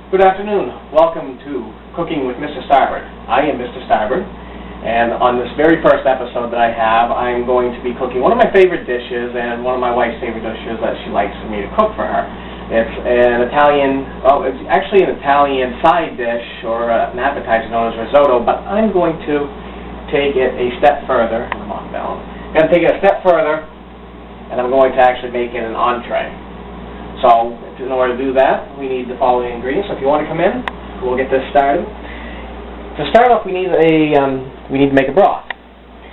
Good afternoon. Welcome to Cooking with Mr. Starbird. I am Mr. Starbird, and on this very first episode that I have, I'm going to be cooking one of my favorite dishes and one of my wife's favorite dishes that she likes for me to cook for her. It's an Italian, well, it's actually an Italian side dish or an appetizer known as risotto, but I'm going to take it a step further. Come on, Belle. I'm going to take it a step further, and I'm going to actually make it an entree. So, in order to do that, we need the following ingredients. So if you want to come in, we'll get this started. To start off, we need to make a broth.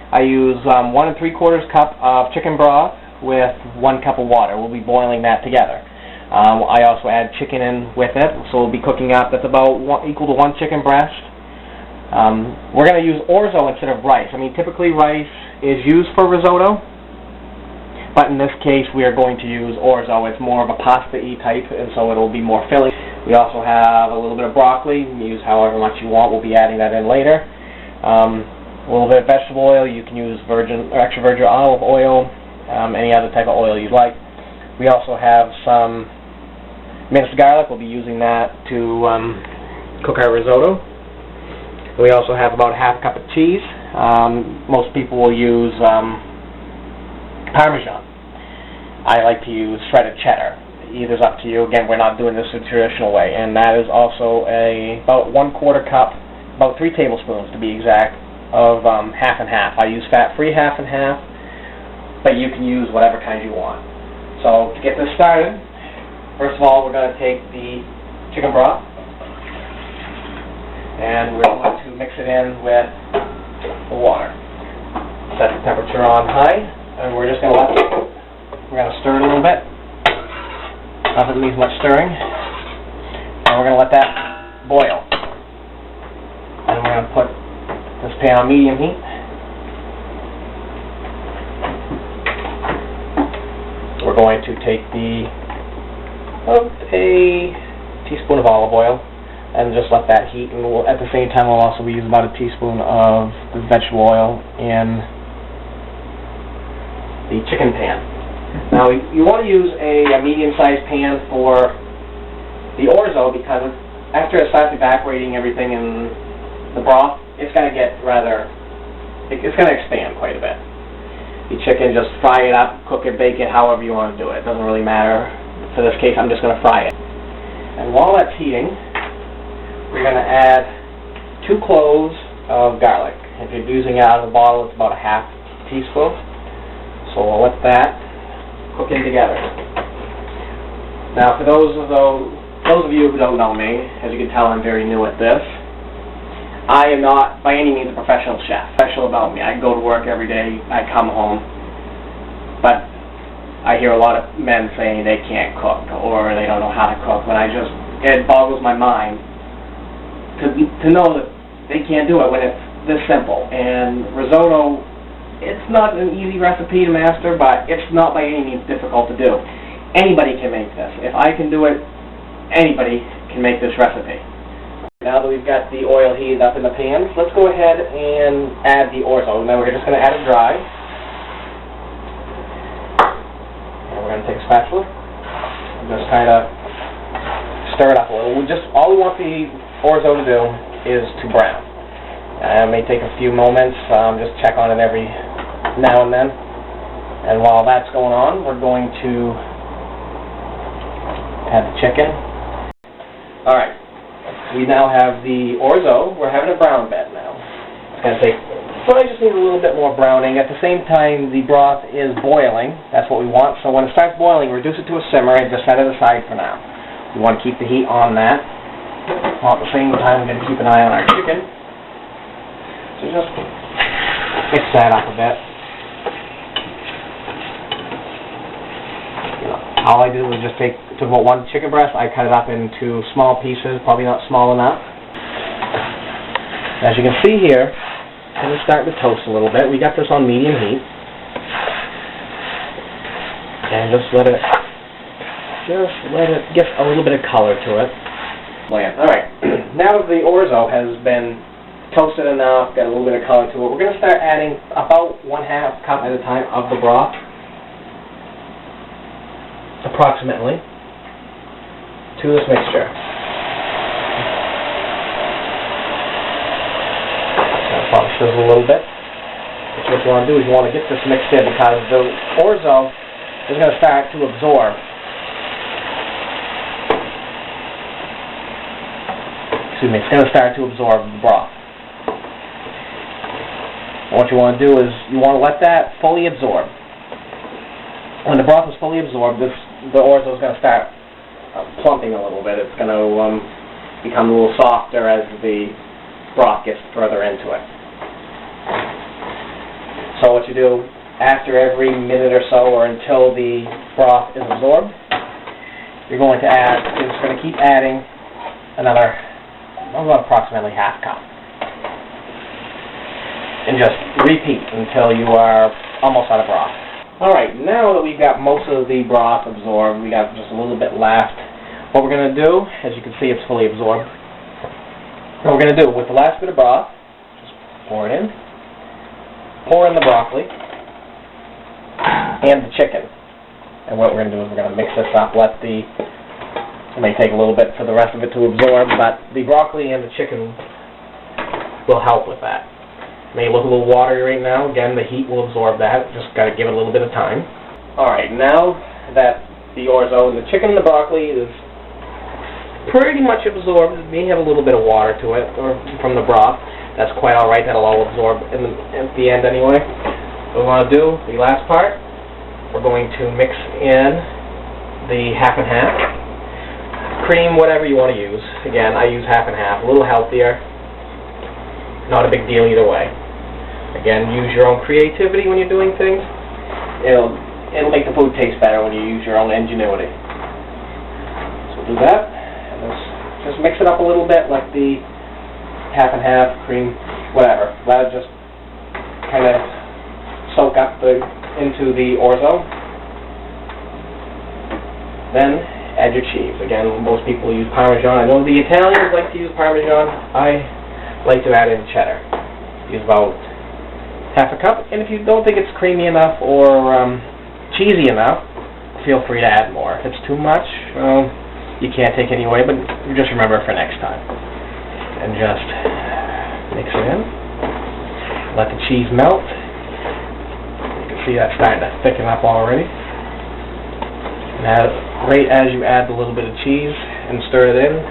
I use 1 3/4 cup of chicken broth with 1 cup of water. We'll be boiling that together. I also add chicken in with it, so we'll be cooking up. That's about equal to 1 chicken breast. We're going to use orzo instead of rice. I mean, typically rice is used for risotto, but in this case we are going to use orzo. It's more of a pasta-y type, and so it'll be more filling. We also have a little bit of broccoli. You can use however much you want. We'll be adding that in later. A little bit of vegetable oil. You can use virgin or extra virgin olive oil, any other type of oil you'd like. We also have some minced garlic. We'll be using that to cook our risotto. We also have about 1/2 cup of cheese. Most people will use Parmesan. I like to use shredded cheddar. Either's up to you. Again, we're not doing this the traditional way. And that is also about 1/4 cup, about 3 tablespoons to be exact, of half and half. I use fat-free half and half, but you can use whatever kind you want. So to get this started, first of all, we're going to take the chicken broth, and we're going to mix it in with the water. Set the temperature on high, and we're just going to stir it a little bit. Nothing needs much stirring. And we're going to let that boil. And we're going to put this pan on medium heat. We're going to take about a teaspoon of olive oil and just let that heat. And at the same time, we'll also use about a teaspoon of the vegetable oil in the chicken pan. Now, you want to use a medium-sized pan for the orzo because after it starts evaporating everything in the broth, it's going to get it's going to expand quite a bit. The chicken, just fry it up, cook it, bake it, however you want to do it. It doesn't really matter. For this case, I'm just going to fry it. And while that's heating, we're going to add 2 cloves of garlic. If you're using it out of the bottle, it's about a 1/2 teaspoon. So we'll let that cook in together. Now, for those of you who don't know me, as you can tell, I'm very new at this. I am not by any means a professional chef. Special about me, I go to work every day, I come home, but I hear a lot of men saying they can't cook or they don't know how to cook, and it boggles my mind to know that they can't do it when it's this simple. And risotto, it's not an easy recipe to master, but it's not by any means difficult to do. Anybody can make this. If I can do it, anybody can make this recipe. Now that we've got the oil heated up in the pan, let's go ahead and add the orzo. Now we're just going to add it dry. And we're going to take a spatula and just kind of stir it up a little. All we want the orzo to do is to brown. It may take a few moments, just check on it every now and then. And while that's going on, we're going to add the chicken. Alright, we now have the orzo. We're having a brown bed now. It's going to take, so I just need a little bit more browning. At the same time, the broth is boiling. That's what we want. So when it starts boiling, reduce it to a simmer and just set it aside for now. We want to keep the heat on that. While at the same time, we're going to keep an eye on our chicken. So just mix that up a bit. All I did was just took about 1 chicken breast. I cut it up into small pieces, probably not small enough. As you can see here, it's starting to toast a little bit. We got this on medium heat. And just let it get a little bit of color to it. Alright, now that the orzo has been toasted enough, got a little bit of color to it, we're going to start adding about 1/2 cup at a time of the broth, approximately, to this mixture. while it sizzles a little bit. What you want to do is you want to get this mixed in because the orzo is going to start to absorb. Excuse me, it's going to start to absorb the broth. And what you want to do is you want to let that fully absorb. When the broth is fully absorbed, the orzo is going to start plumping a little bit. It's going to become a little softer as the broth gets further into it. So what you do after every minute or so, or until the broth is absorbed, you're going to add, you're just going to keep adding another, approximately half cup. And just repeat until you are almost out of broth. Alright, now that we've got most of the broth absorbed, we got just a little bit left. What we're going to do, as you can see, it's fully absorbed. What we're going to do, with the last bit of broth, just pour it in. Pour in the broccoli and the chicken. And what we're going to do is we're going to mix this up. It may take a little bit for the rest of it to absorb, but the broccoli and the chicken will help with that. It may look a little watery right now. Again, the heat will absorb that. Just got to give it a little bit of time. Alright, now that the orzo and the chicken and the broccoli is pretty much absorbed, it may have a little bit of water to it, or from the broth. That's quite alright. That'll all absorb at the end anyway. What we want to do, the last part, we're going to mix in the half and half. Cream, whatever you want to use. Again, I use half and half, a little healthier. Not a big deal either way. Again, use your own creativity when you're doing things. It'll make the food taste better when you use your own ingenuity. So do that. And just mix it up a little bit, like the half and half, cream, whatever. Let it just kind of soak up into the orzo. Then add your cheese. Again, most people use Parmesan. I know the Italians like to use Parmesan. I like to add in cheddar. Use about half a cup. And if you don't think it's creamy enough or cheesy enough, feel free to add more. If it's too much, you can't take any away, but just remember for next time. And just mix it in. Let the cheese melt. You can see that's starting to thicken up already. And right as you add the little bit of cheese and stir it in,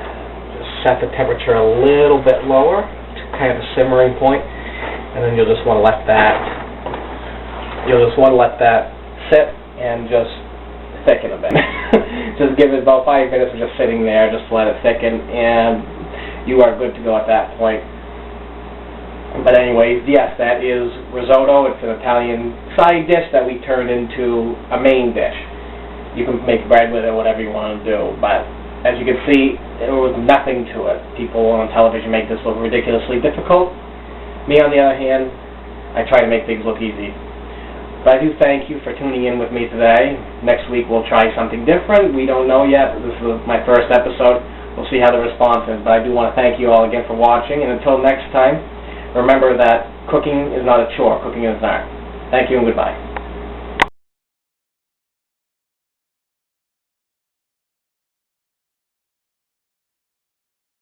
just set the temperature a little bit lower, to kind of a simmering point, and then you'll just want to let that sit and just thicken a bit. Just give it about 5 minutes of just sitting there, just let it thicken, and you are good to go at that point. But anyways, yes, that is risotto. It's an Italian side dish that we turned into a main dish. You can make bread with it, whatever you want to do, but as you can see, there was nothing to it. People on television make this look ridiculously difficult. Me, on the other hand, I try to make things look easy. But I do thank you for tuning in with me today. Next week we'll try something different. We don't know yet. This is my first episode. We'll see how the response is. But I do want to thank you all again for watching. And until next time, remember that cooking is not a chore. Cooking is an art. Thank you and goodbye.